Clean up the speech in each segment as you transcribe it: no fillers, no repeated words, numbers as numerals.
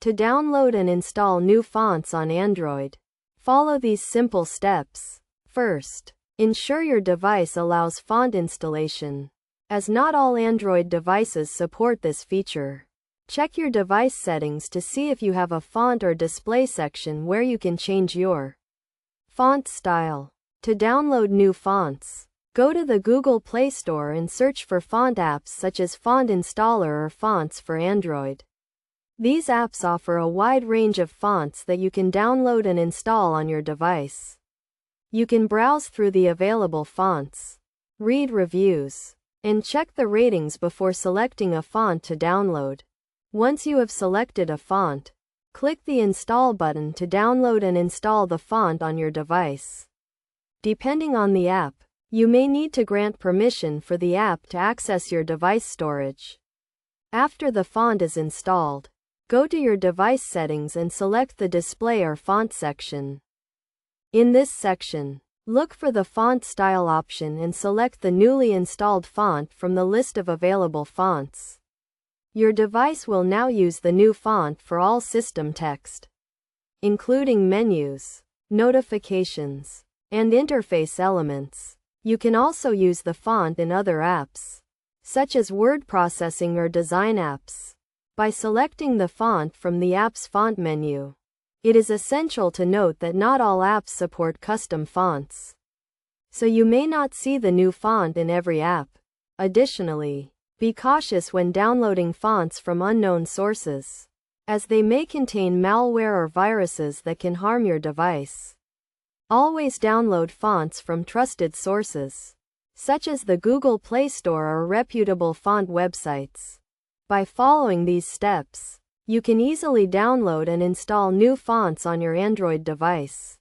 To download and install new fonts on Android, follow these simple steps. First, ensure your device allows font installation, as not all Android devices support this feature. Check your device settings to see if you have a font or display section where you can change your font style. To download new fonts, go to the Google Play Store and search for font apps such as Font Installer or Fonts for Android. These apps offer a wide range of fonts that you can download and install on your device. You can browse through the available fonts, read reviews, and check the ratings before selecting a font to download. Once you have selected a font, click the Install button to download and install the font on your device. Depending on the app, you may need to grant permission for the app to access your device storage. After the font is installed, go to your device settings and select the Display or Font section. In this section, look for the font style option and select the newly installed font from the list of available fonts. Your device will now use the new font for all system text, including menus, notifications, and interface elements. You can also use the font in other apps, such as word processing or design apps, by selecting the font from the app's font menu. It is essential to note that not all apps support custom fonts, so you may not see the new font in every app. Additionally, be cautious when downloading fonts from unknown sources, as they may contain malware or viruses that can harm your device. Always download fonts from trusted sources, such as the Google Play Store or reputable font websites. By following these steps, you can easily download and install new fonts on your Android device,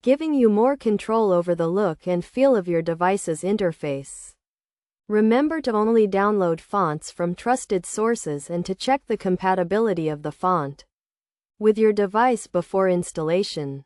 giving you more control over the look and feel of your device's interface. Remember to only download fonts from trusted sources and to check the compatibility of the font with your device before installation.